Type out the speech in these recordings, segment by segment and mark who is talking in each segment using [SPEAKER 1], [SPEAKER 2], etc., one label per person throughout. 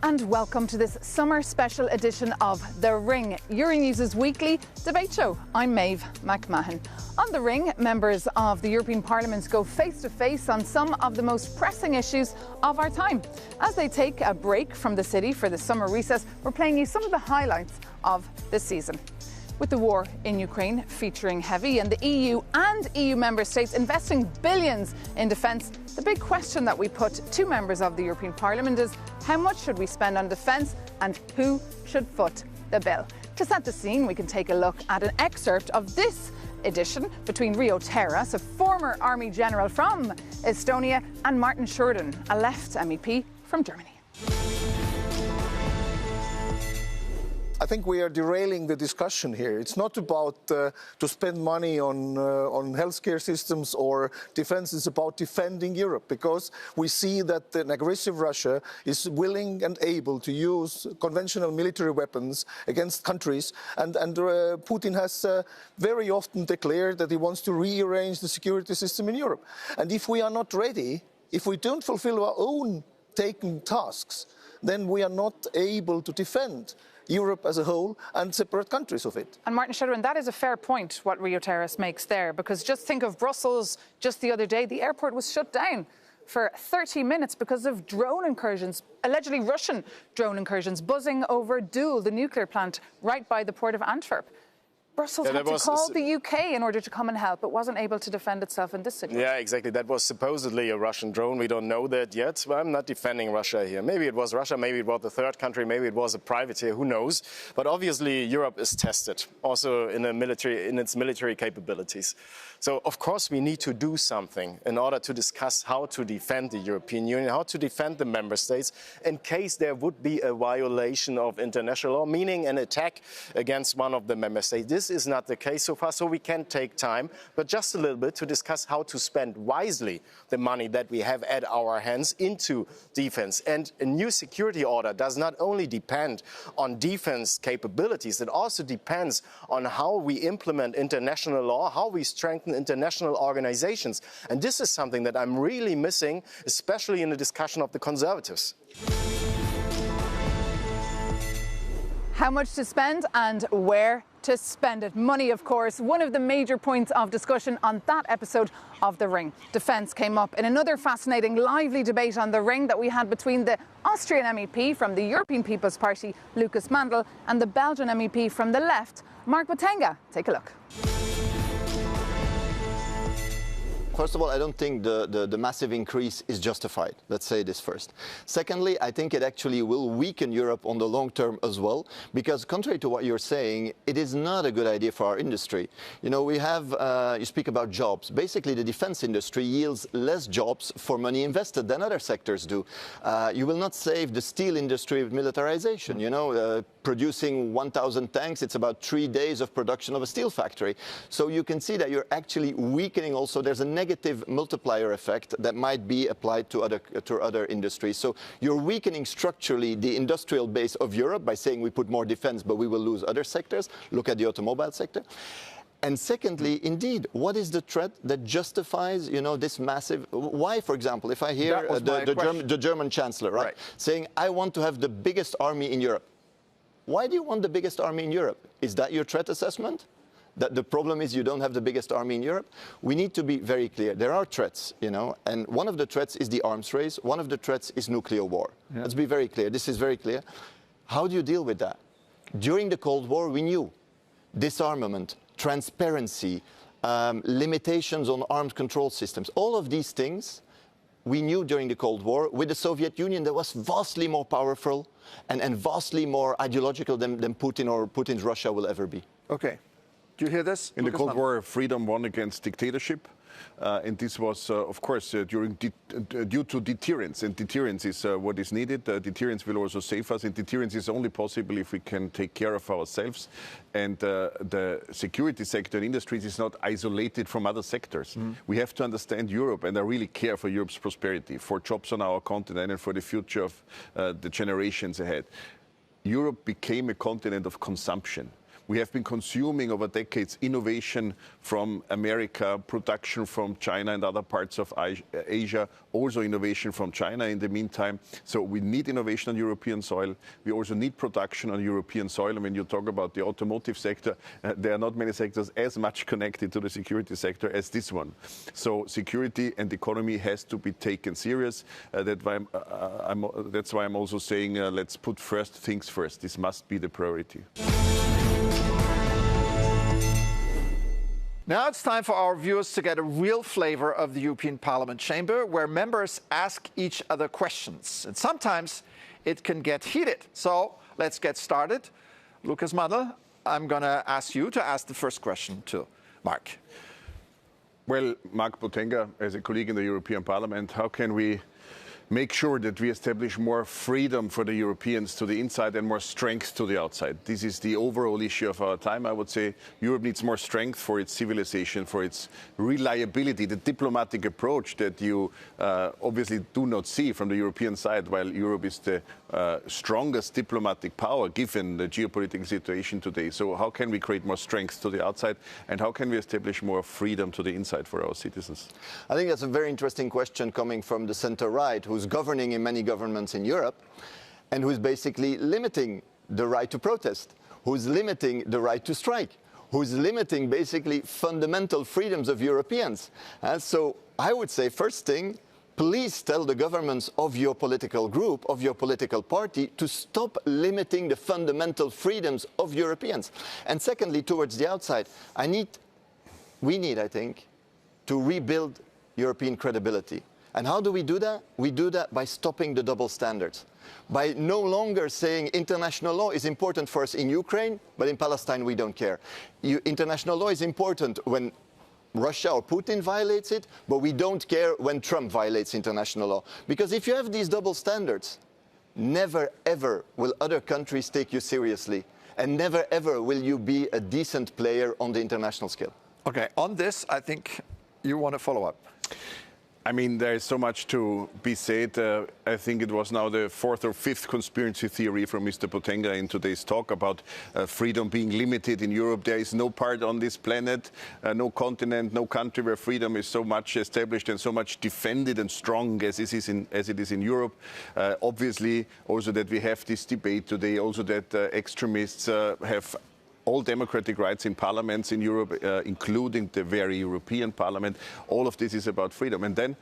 [SPEAKER 1] and welcome to this summer special edition of The Ring, Euronews's weekly debate show. I'm Maeve McMahon. On The Ring, members of the European Parliament go face-to-face on some of the most pressing issues of our time. As they take a break from the city for the summer recess, we're playing you some of the highlights of this season. With the war in Ukraine featuring heavy and the EU and EU member states investing billions in defence, the big question that we put to members of the European Parliament is how much should we spend on defence and who should foot the bill? To set the scene, we can take a look at an excerpt of this edition between Rio Terras, a former army general from Estonia, and Martin Schurden, a left MEP from Germany.
[SPEAKER 2] I think we are derailing the discussion here. It's not about to spend money on healthcare systems or defense. It's about defending Europe, because we see that an aggressive Russia is willing and able to use conventional military weapons against countries. And Putin has very often declared that he wants to rearrange the security system in Europe. And if we are not ready, if we don't fulfill our own taken tasks, then we are not able to defend Europe as a whole and separate countries of it.
[SPEAKER 1] And Martin Schurden, that is a fair point, what Rio Terras makes there, because just think of Brussels just the other day. The airport was shut down for 30 minutes because of drone incursions, allegedly Russian drone incursions, buzzing over Doel, the nuclear plant right by the port of Antwerp. Brussels had to call the UK in order to come and help. It wasn't able to defend itself in this situation.
[SPEAKER 3] Yeah, exactly. That was supposedly a Russian drone. We don't know that yet. But I'm not defending Russia here. Maybe it was Russia, maybe it was the third country, maybe it was a privateer, who knows. But obviously Europe is tested, also in its military capabilities. So, of course, we need to do something in order to discuss how to defend the European Union, how to defend the member states in case there would be a violation of international law, meaning an attack against one of the member states. This is not the case so far, so we can take time, but just a little bit to discuss how to spend wisely the money that we have at our hands into defense. And a new security order does not only depend on defense capabilities, it also depends on how we implement international law, how we strengthen international organizations. And this is something that I'm really missing, especially in the discussion of the Conservatives.
[SPEAKER 1] How much to spend and where to spend it. Money, of course, one of the major points of discussion on that episode of The Ring. Defence came up in another fascinating, lively debate on The Ring that we had between the Austrian MEP from the European People's Party, Lucas Mandl, and the Belgian MEP from the left, Mark Botenga. Take a look.
[SPEAKER 4] First of all, I don't think the massive increase is justified. Let's say this first. Secondly, I think it actually will weaken Europe on the long term as well, because contrary to what you're saying, it is not a good idea for our industry. You know, we have, you speak about jobs. Basically, the defense industry yields less jobs for money invested than other sectors do. You will not save the steel industry with militarization. You know, producing 1,000 tanks, it's about 3 days of production of a steel factory. So you can see that you're actually weakening also. There's a negative multiplier effect that might be applied to other industries. So you're weakening structurally the industrial base of Europe by saying we put more defense, but we will lose other sectors. Look at the automobile sector. And secondly, indeed, what is the threat that justifies, you know, this massive? Why, for example, if I hear the German chancellor, right, saying, I want to have the biggest army in Europe. Why do you want the biggest army in Europe? Is that your threat assessment? That the problem is you don't have the biggest army in Europe? We need to be very clear. There are threats, you know, and one of the threats is the arms race. One of the threats is nuclear war. Yeah. Let's be very clear. This is very clear. How do you deal with that? During the Cold War, we knew disarmament, transparency, limitations on arms control systems. All of these things we knew during the Cold War with the Soviet Union that was vastly more powerful and vastly more ideological than Putin or Putin's Russia will ever be.
[SPEAKER 2] Okay. Do you hear this?
[SPEAKER 5] In the Cold War, freedom won against dictatorship. And this was, of course, due to deterrence. And deterrence is what is needed. Deterrence will also save us. And deterrence is only possible if we can take care of ourselves. And the security sector and industries is not isolated from other sectors. We have to understand Europe, and I really care for Europe's prosperity, for jobs on our continent and for the future of the generations ahead. Europe became a continent of consumption. We have been consuming over decades innovation from America, production from China and other parts of Asia, also innovation from China in the meantime. So we need innovation on European soil. We also need production on European soil. And when you talk about the automotive sector, there are not many sectors as much connected to the security sector as this one. So security and economy has to be taken serious. That's why I'm also saying let's put first things first. This must be the priority.
[SPEAKER 6] Now it's time for our viewers to get a real flavor of the European Parliament chamber, where members ask each other questions. And sometimes it can get heated. So let's get started. Lucas Mandl, I'm going to ask you to ask the first question to Mark.
[SPEAKER 5] Well, Mark Botenga, as a colleague in the European Parliament, how can we make sure that we establish more freedom for the Europeans to the inside and more strength to the outside? This is the overall issue of our time. I would say Europe needs more strength for its civilization, for its reliability, the diplomatic approach that you obviously do not see from the European side, while Europe is the strongest diplomatic power given the geopolitical situation today. So how can we create more strength to the outside, and how can we establish more freedom to the inside for our citizens?
[SPEAKER 4] I think that's a very interesting question coming from the center-right, who's governing in many governments in Europe, and who's basically limiting the right to protest, who's limiting the right to strike, who's limiting basically fundamental freedoms of Europeans. And so I would say, first thing, please tell the governments of your political group, of your political party, to stop limiting the fundamental freedoms of Europeans. And secondly, towards the outside, we need, I think, to rebuild European credibility. And how do we do that? We do that by stopping the double standards, by no longer saying international law is important for us in Ukraine, but in Palestine we don't care. International law is important when Russia or Putin violates it, but we don't care when Trump violates international law. Because if you have these double standards, never ever will other countries take you seriously, and never ever will you be a decent player on the international scale.
[SPEAKER 6] Okay, on this, I think you want to follow up.
[SPEAKER 5] I mean, there is so much to be said. I think it was now the fourth or fifth conspiracy theory from Mr. Botenga in today's talk about freedom being limited in Europe. There is no part on this planet, no continent, no country where freedom is so much established and so much defended and strong as it is in Europe. Obviously, also that we have this debate today, also that extremists have all democratic rights in parliaments in Europe, including the very European Parliament. All of this is about freedom. And then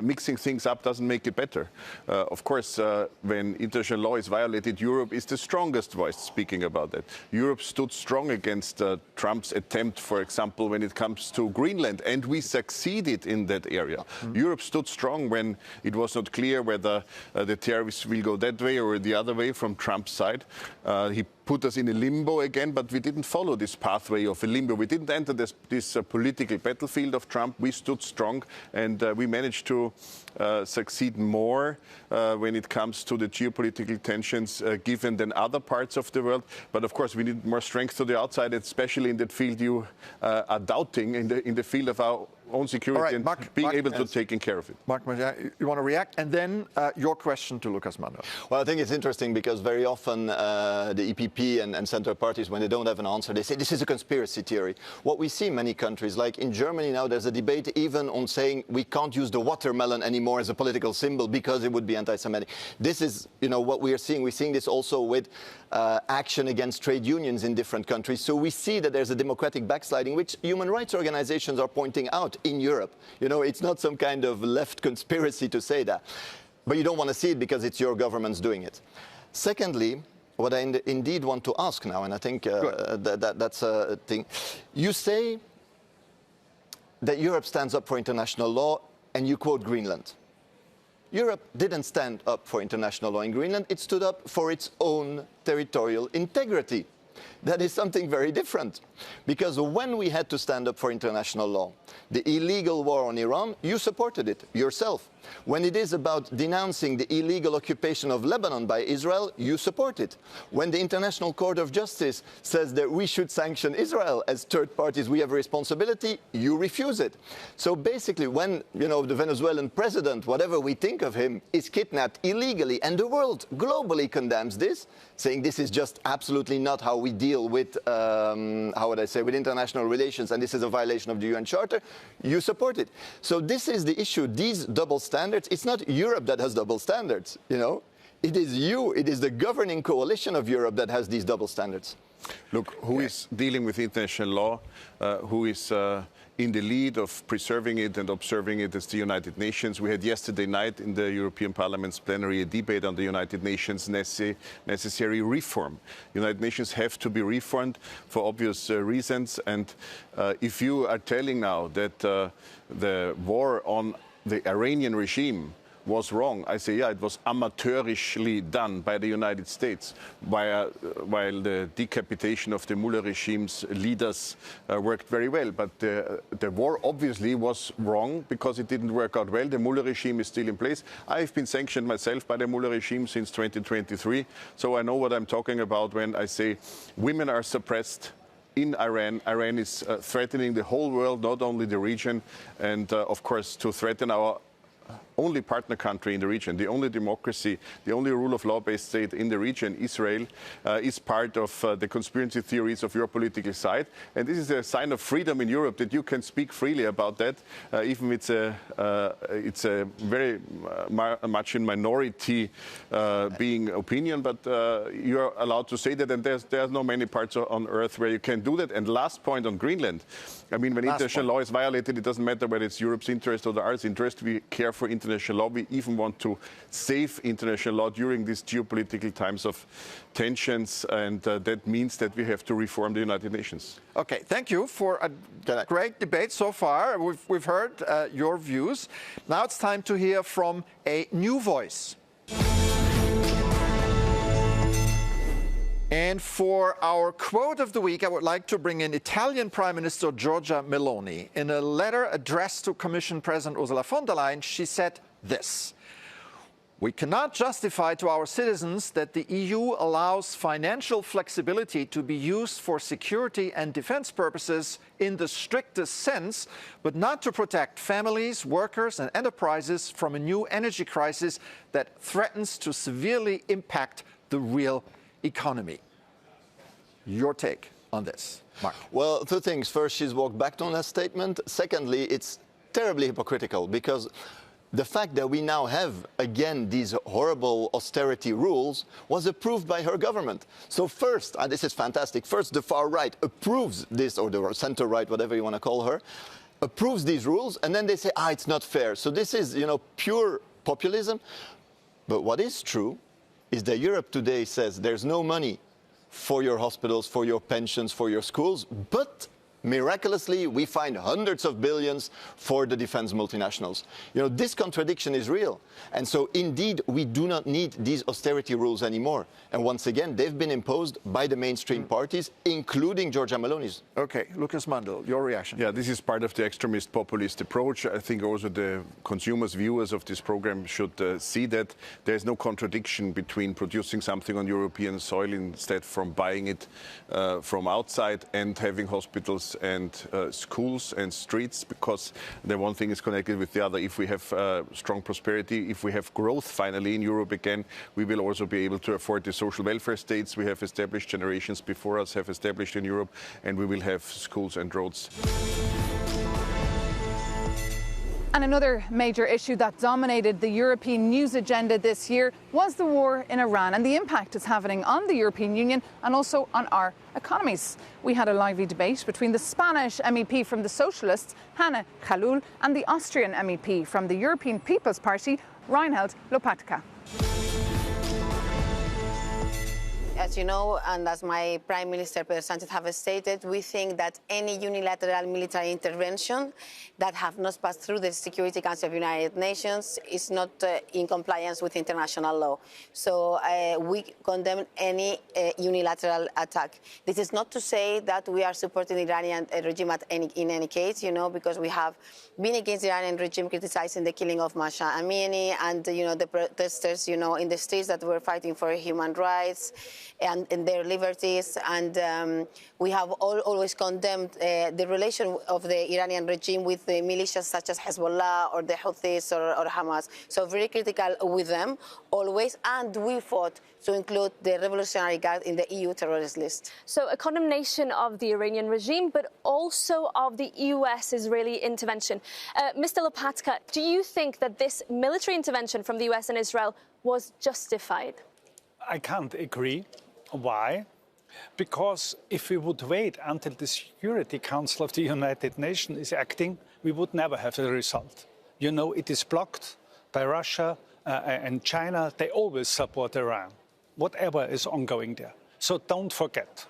[SPEAKER 5] mixing things up doesn't make it better. Of course, when international law is violated, Europe is the strongest voice speaking about that. Europe stood strong against Trump's attempt, for example, when it comes to Greenland, and we succeeded in that area. Mm-hmm. Europe stood strong when it was not clear whether the tariffs will go that way or the other way from Trump's side. He put us in a limbo again, but we didn't follow this pathway of a limbo. We didn't enter this political battlefield of Trump. We stood strong, and we managed to succeed more when it comes to the geopolitical tensions given than other parts of the world. But of course, we need more strength to the outside, especially in that field you are doubting, in the field of our own security, right, and Mark, being able to take care of it.
[SPEAKER 6] Mark, you want to react? And then your question to Lucas Mandl.
[SPEAKER 4] Well, I think it's interesting because very often the EPP and centre parties, when they don't have an answer, they say this is a conspiracy theory. What we see in many countries, like in Germany now, there's a debate even on saying we can't use the watermelon anymore as a political symbol because it would be anti-Semitic. This is, what we are seeing. We're seeing this also with action against trade unions in different countries. So we see that there's a democratic backsliding, which human rights organizations are pointing out in Europe. It's not some kind of left conspiracy to say that. But you don't want to see it because it's your governments doing it. Secondly, what I indeed want to ask now, and I think that's a thing. You say that Europe stands up for international law, and you quote Greenland. Europe didn't stand up for international law in Greenland. It stood up for its own territorial integrity. That is something very different. Because when we had to stand up for international law, the illegal war on Iran, you supported it yourself. When it is about denouncing the illegal occupation of Lebanon by Israel, you support it. When the International Court of Justice says that we should sanction Israel as third parties, we have a responsibility, you refuse it. So basically, when the Venezuelan president, whatever we think of him, is kidnapped illegally, and the world globally condemns this, saying this is just absolutely not how we deal with, how would I say, with international relations, and this is a violation of the UN Charter, you support it. So this is the issue. These double standards, it's not Europe that has double standards, you know. It is you, it is the governing coalition of Europe that has these double standards.
[SPEAKER 5] Look, who is dealing with international law, who is in the lead of preserving it and observing it as the United Nations. We had yesterday night in the European Parliament's plenary a debate on the United Nations necessary reform. United Nations have to be reformed for obvious reasons, and if you are telling now that the war on the Iranian regime was wrong, I say, yeah, it was amateurishly done by the United States, while the decapitation of the Mullah regime's leaders worked very well. But the war obviously was wrong because it didn't work out well. The Mullah regime is still in place. I've been sanctioned myself by the Mullah regime since 2023, so I know what I'm talking about when I say women are suppressed in Iran. Iran is threatening the whole world, not only the region, and of course to threaten our only partner country in the region, the only democracy, the only rule of law-based state in the region, Israel, is part of the conspiracy theories of your political side. And this is a sign of freedom in Europe, that you can speak freely about that, even if it's a very much in minority being opinion, but you're allowed to say that, and there's not many parts on earth where you can do that. And last point on Greenland, I mean, when international law is violated, it doesn't matter whether it's Europe's interest or the ours interest. We care for international law. We even want to save international law during these geopolitical times of tensions, and that means that we have to reform the United Nations.
[SPEAKER 6] Okay, thank you for a great debate so far. We've heard your views. Now it's time to hear from a new voice. And for our quote of the week, I would like to bring in Italian Prime Minister Giorgia Meloni. In a letter addressed to Commission President Ursula von der Leyen, she said this: "We cannot justify to our citizens that the EU allows financial flexibility to be used for security and defense purposes in the strictest sense, but not to protect families, workers and enterprises from a new energy crisis that threatens to severely impact the real economy." Your take on this, Mark?
[SPEAKER 4] Well, two things. First, she's walked back on that statement. Secondly, it's terribly hypocritical, because the fact that we now have, again, these horrible austerity rules was approved by her government. So first, and this is fantastic, first the far right approves this, or the center right, whatever you want to call her, approves these rules, and then they say, it's not fair. So this is, pure populism. But what is true is that Europe today says there's no money for your hospitals, for your pensions, for your schools, but miraculously, we find hundreds of billions for the defense multinationals. This contradiction is real. And so, indeed, we do not need these austerity rules anymore. And once again, they've been imposed by the mainstream parties, including Giorgia Meloni's.
[SPEAKER 6] Okay, Lucas Mandel, your reaction?
[SPEAKER 5] Yeah, this is part of the extremist populist approach. I think also the consumers, viewers of this program should see that there's no contradiction between producing something on European soil instead from buying it from outside, and having hospitals and schools and streets, because the one thing is connected with the other. If we have strong prosperity, if we have growth finally in Europe again, we will also be able to afford the social welfare states we have established, generations before us have established in Europe, and we will have schools and roads.
[SPEAKER 1] And another major issue that dominated the European news agenda this year was the war in Iran and the impact it's having on the European Union and also on our economies. We had a lively debate between the Spanish MEP from the Socialists, Hanna Khalul, and the Austrian MEP from the European People's Party, Reinhard Lopatka.
[SPEAKER 7] As you know, and as my Prime Minister, Pedro Sánchez, have stated, we think that any unilateral military intervention that have not passed through the Security Council of the United Nations is not in compliance with international law. So we condemn any unilateral attack. This is not to say that we are supporting the Iranian regime in any case, because we have been against the Iranian regime, criticizing the killing of Masha Amini and, the protesters, in the streets that were fighting for human rights. and their liberties. And we have always condemned the relation of the Iranian regime with the militias such as Hezbollah or the Houthis or Hamas. So very critical with them always. And we fought to include the Revolutionary Guard in the EU terrorist list.
[SPEAKER 8] So a condemnation of the Iranian regime, but also of the US-Israeli intervention. Mr. Lopatka, do you think that this military intervention from the US and Israel was justified?
[SPEAKER 9] I can't agree. Why? Because if we would wait until the Security Council of the United Nations is acting, we would never have a result. You know, it is blocked by Russia and China. They always support Iran, whatever is ongoing there. So don't forget,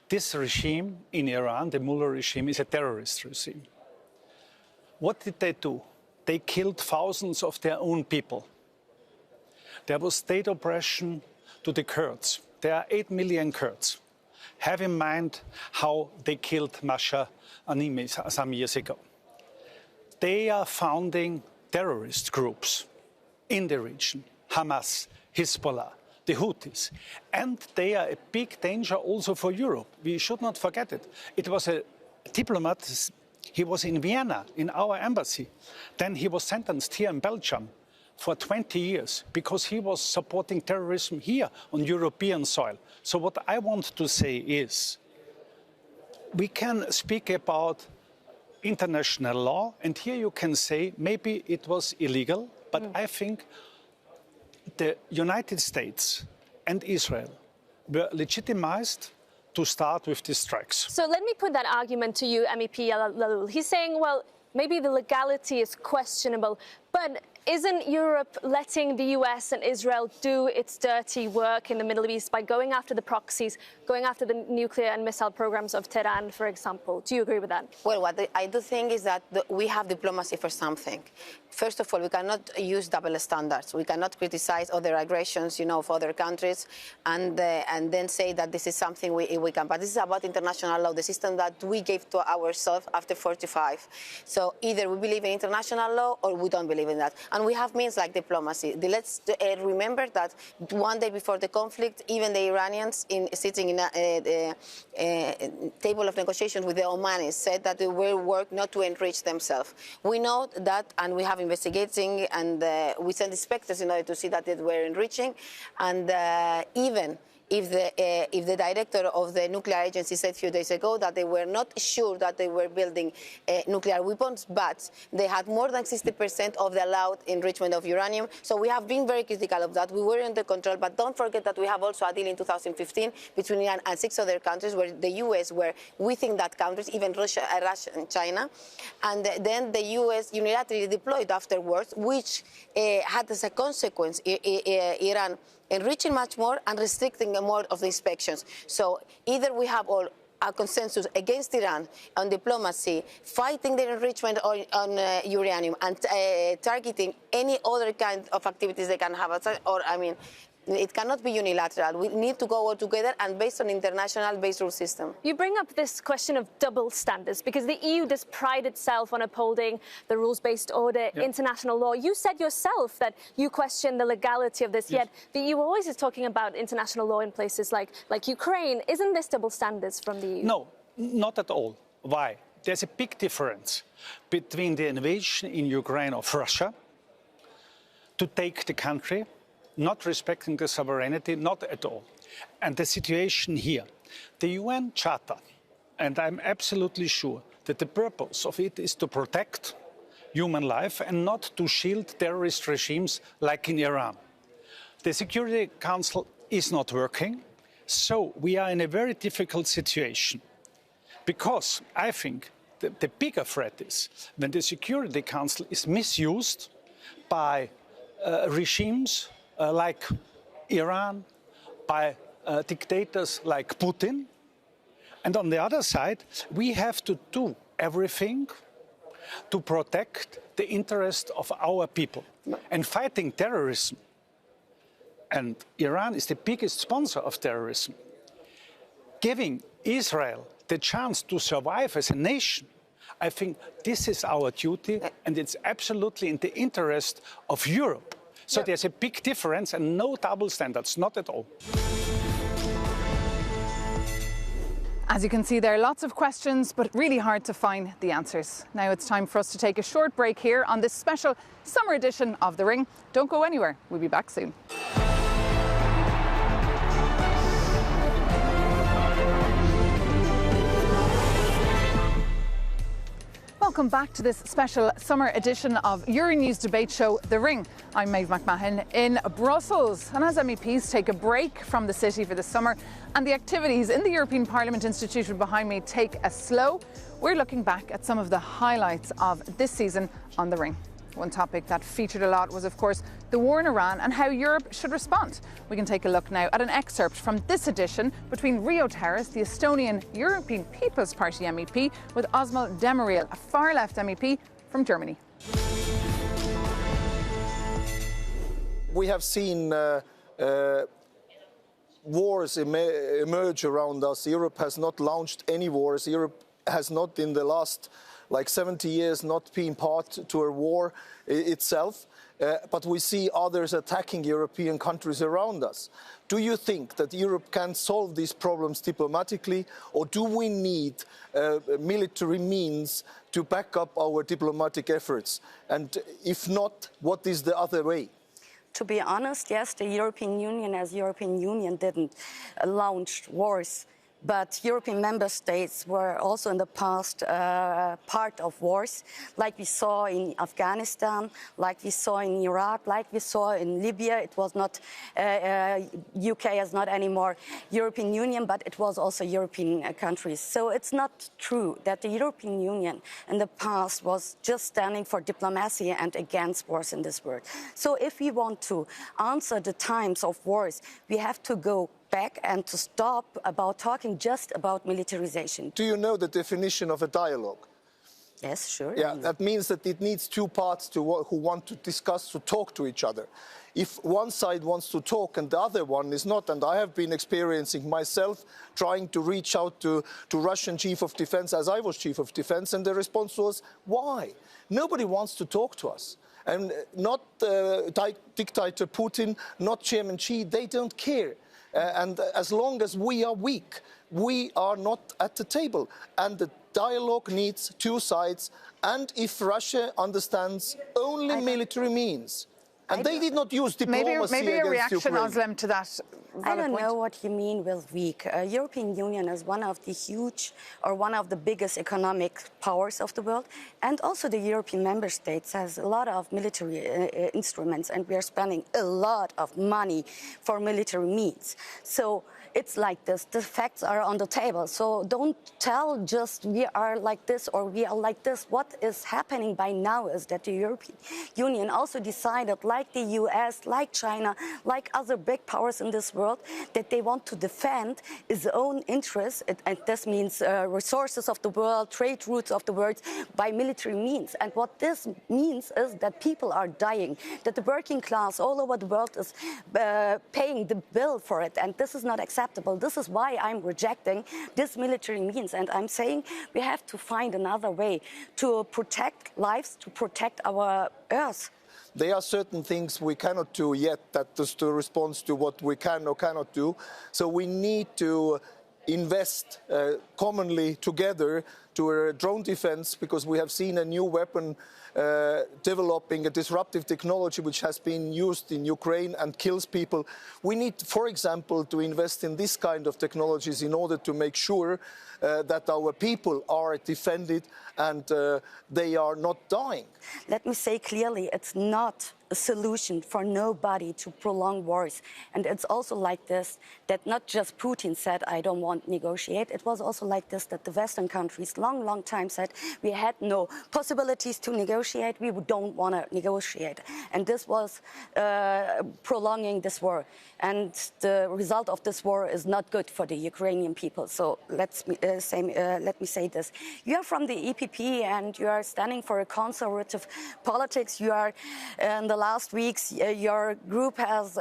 [SPEAKER 9] this regime in Iran, the Mullah regime, is a terrorist regime. What did they do? They killed thousands of their own people. There was state oppression to the Kurds. There are 8 million Kurds. Have in mind how they killed Masha Amini some years ago. They are founding terrorist groups in the region, Hamas, Hezbollah, the Houthis. And they are a big danger also for Europe. We should not forget it. It was a diplomat, he was in Vienna, in our embassy. Then he was sentenced here in Belgium for 20 years because he was supporting terrorism here on European soil. So what I want to say is, we can speak about international law, and here you can say maybe it was illegal, but I think the United States and Israel were legitimized to start with these strikes.
[SPEAKER 8] So let me put that argument to you, MEP Lalul. He's saying, well, maybe the legality is questionable, but isn't Europe letting the US and Israel do its dirty work in the Middle East by going after the proxies, going after the nuclear and missile programs of Tehran, for example? Do you agree with that?
[SPEAKER 7] Well, what I do think is that we have diplomacy for something. First of all, we cannot use double standards. We cannot criticize other aggressions, you know, of other countries and then say that this is something we can. But this is about international law, the system that we gave to ourselves after 45. So either we believe in international law or we don't believe in that. And we have means like diplomacy. Let's remember that one day before the conflict, even the Iranians sitting in a table of negotiations with the Omanis said that they will work not to enrich themselves. We know that, and we have investigating, and we sent inspectors in order to see that they were enriching. And even if the director of the nuclear agency said a few days ago that they were not sure that they were building nuclear weapons, but they had more than 60% of the allowed enrichment of uranium. So we have been very critical of that. We were under control, but don't forget that we have also a deal in 2015 between Iran and 6 other countries where the US were within that countries, even Russia and China. And then the US unilaterally deployed afterwards, which had as a consequence Iran enriching much more and restricting more of the inspections. So either we have all a consensus against Iran on diplomacy, fighting the enrichment on uranium and targeting any other kind of activities they can have outside, or I mean, it cannot be unilateral. We need to go all together and based on international based rule system.
[SPEAKER 8] You bring up this question of double standards because the EU does pride itself on upholding the rules-based order, international law. You said yourself that you question the legality of this, yet the EU always is talking about international law in places like Ukraine. Isn't this double standards from the EU?
[SPEAKER 9] No, not at all. Why? There's a big difference between the invasion in Ukraine of Russia to take the country, not respecting the sovereignty, not at all. And the situation here, the UN Charter, and I'm absolutely sure that the purpose of it is to protect human life and not to shield terrorist regimes like in Iran. The Security Council is not working, so we are in a very difficult situation. Because I think the bigger threat is when the Security Council is misused by regimes like Iran, by dictators like Putin. And on the other side, we have to do everything to protect the interest of our people. And fighting terrorism, and Iran is the biggest sponsor of terrorism, giving Israel the chance to survive as a nation, I think this is our duty, and it's absolutely in the interest of Europe. So there's a big difference and no double standards, not at all.
[SPEAKER 1] As you can see there, lots of questions, but really hard to find the answers. Now it's time for us to take a short break here on this special summer edition of The Ring. Don't go anywhere. We'll be back soon. Welcome back to this special summer edition of Euronews debate show, The Ring. I'm Maeve McMahon in Brussels. And as MEPs take a break from the city for the summer and the activities in the European Parliament institution behind me take a slow, we're looking back at some of the highlights of this season on The Ring. One topic that featured a lot was, of course, the war in Iran and how Europe should respond. We can take a look now at an excerpt from this edition between Rio Terrace, the Estonian European People's Party MEP, with Osmo Demirel, a far-left MEP from Germany.
[SPEAKER 2] We have seen wars emerge around us. Europe has not launched any wars. Europe has not, in the last 70 years, not been part to a war itself, but we see others attacking European countries around us. Do you think that Europe can solve these problems diplomatically, or do we need military means to back up our diplomatic efforts? And if not, what is the other way?
[SPEAKER 10] To be honest, yes, the European Union as European Union didn't launch wars. But European member states were also in the past part of wars, like we saw in Afghanistan, like we saw in Iraq, like we saw in Libya. It was not, UK is not anymore European Union, but it was also European countries. So it's not true that the European Union in the past was just standing for diplomacy and against wars in this world. So if we want to answer the times of wars, we have to go back and to stop about talking just about militarization.
[SPEAKER 2] Do you know the definition of a dialogue?
[SPEAKER 10] Yes, sure.
[SPEAKER 2] Yeah, that means that it needs two parts who want to discuss, to talk to each other. If one side wants to talk and the other one is not, and I have been experiencing myself trying to reach out to Russian chief of defense as I was chief of defense, and the response was, why? Nobody wants to talk to us. And not dictator Putin, not Chairman Xi, they don't care. And as long as we are weak, we are not at the table. And the dialogue needs two sides. And if Russia understands only military means, and they did not use diplomacy
[SPEAKER 1] maybe a reaction,
[SPEAKER 2] Ukraine.
[SPEAKER 1] Özlem, to that.
[SPEAKER 10] I don't know what you mean with weak. European Union is one of the huge or one of the biggest economic powers of the world. And also the European member states has a lot of military instruments, and we are spending a lot of money for military needs. So it's like this. The facts are on the table. So don't tell just we are like this or we are like this. What is happening by now is that the European Union also decided, like the US, like China, like other big powers in this world, that they want to defend its own interests, and this means resources of the world, trade routes of the world, by military means. And what this means is that people are dying, that the working class all over the world is paying the bill for it, and this is not acceptable. This is why I'm rejecting this military means, and I'm saying we have to find another way to protect lives, to protect our earth.
[SPEAKER 2] There are certain things we cannot do yet, that is the response to what we can or cannot do. So we need to invest commonly together to a drone defense, because we have seen a new weapon developing, a disruptive technology which has been used in Ukraine and kills people. We need, for example, to invest in this kind of technologies in order to make sure that our people are defended and they are not dying.
[SPEAKER 10] Let me say clearly, it's not a solution for nobody to prolong wars. And it's also like this, that not just Putin said, I don't want to negotiate. It was also like this, that the Western countries long time said we had no possibilities to negotiate. We don't want to negotiate. And this was prolonging this war. And the result of this war is not good for the Ukrainian people. So let me say this. You are from the EPP and you are standing for a conservative politics. You are, in the last weeks, your group has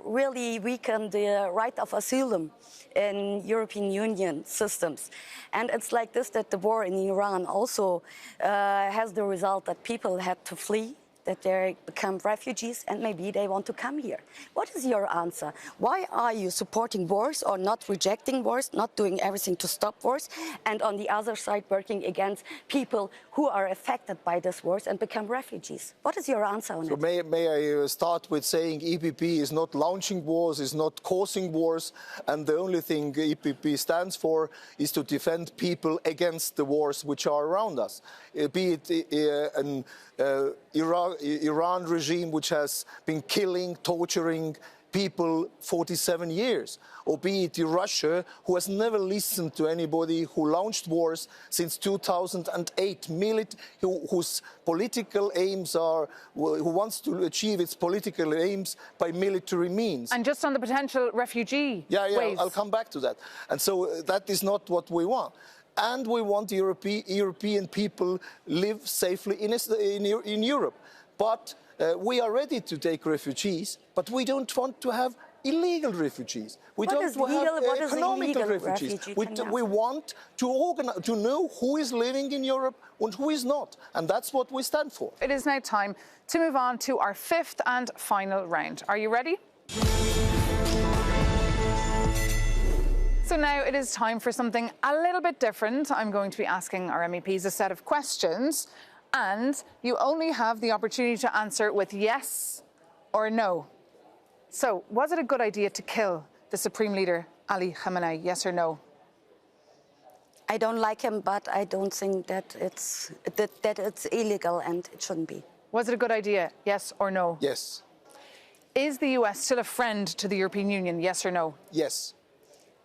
[SPEAKER 10] really weakened the right of asylum in European Union systems. And it's like this, that the war in Iran also has the result that people had to flee. that they become refugees and maybe they want to come here. What is your answer? Why are you supporting wars or not rejecting wars, not doing everything to stop wars, and on the other side working against people who are affected by these wars and become refugees? What is your answer on it?
[SPEAKER 2] May I start with saying EPP is not launching wars, is not causing wars, and the only thing EPP stands for is to defend people against the wars which are around us. Be it an Iran regime which has been killing, torturing people 47 years, or be it Russia, who has never listened to anybody, who launched wars since 2008, whose political aims are, who wants to achieve its political aims by military means.
[SPEAKER 1] And just on the potential refugee waves.
[SPEAKER 2] I'll come back to that. And so that is not what we want. And we want European people live safely in Europe. But we are ready to take refugees, but we don't want to have illegal refugees. We don't want to have economical refugees. We want to know who is living in Europe and who is not. And that's what we stand for.
[SPEAKER 1] It is now time to move on to our fifth and final round. Are you ready? So now it is time for something a little bit different. I'm going to be asking our MEPs a set of questions, and you only have the opportunity to answer with yes or no. So, was it a good idea to kill the Supreme Leader, Ali Khamenei, yes or no?
[SPEAKER 10] I don't like him, but I don't think that it's illegal and it shouldn't be.
[SPEAKER 1] Was it a good idea, yes or no?
[SPEAKER 2] Yes.
[SPEAKER 1] Is the US still a friend to the European Union, yes or no?
[SPEAKER 2] Yes.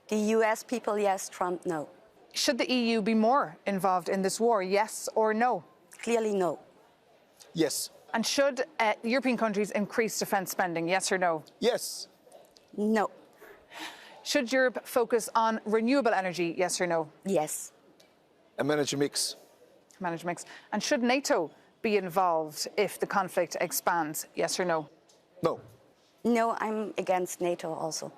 [SPEAKER 10] The US people, yes. Trump, no.
[SPEAKER 1] Should the EU be more involved in this war, yes or no?
[SPEAKER 10] Clearly, no.
[SPEAKER 2] Yes.
[SPEAKER 1] And should European countries increase defence spending, yes or no?
[SPEAKER 2] Yes.
[SPEAKER 10] No.
[SPEAKER 1] Should Europe focus on renewable energy, yes or no?
[SPEAKER 10] Yes.
[SPEAKER 2] A manage mix.
[SPEAKER 1] Manage mix. And should NATO be involved if the conflict expands, yes or no?
[SPEAKER 2] No.
[SPEAKER 10] No, I'm against NATO also.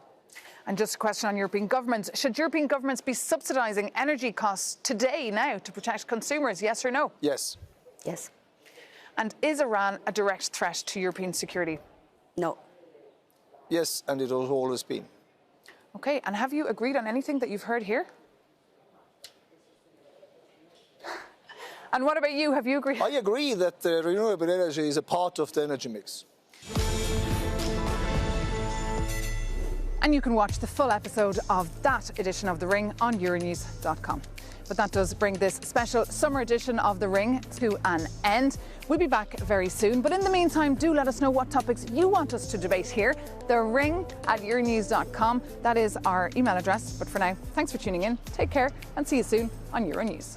[SPEAKER 1] And just a question on European governments. Should European governments be subsidising energy costs today, now, to protect consumers, yes or no?
[SPEAKER 2] Yes.
[SPEAKER 10] Yes.
[SPEAKER 1] And is Iran a direct threat to European security?
[SPEAKER 10] No.
[SPEAKER 2] Yes, and it has always been.
[SPEAKER 1] OK, and have you agreed on anything that you've heard here? And what about you? Have you agreed?
[SPEAKER 2] I agree that renewable energy is a part of the energy mix.
[SPEAKER 1] And you can watch the full episode of that edition of The Ring on Euronews.com. But that does bring this special summer edition of The Ring to an end. We'll be back very soon. But in the meantime, do let us know what topics you want us to debate here. TheRing@Euronews.com. That is our email address. But for now, thanks for tuning in. Take care and see you soon on Euronews.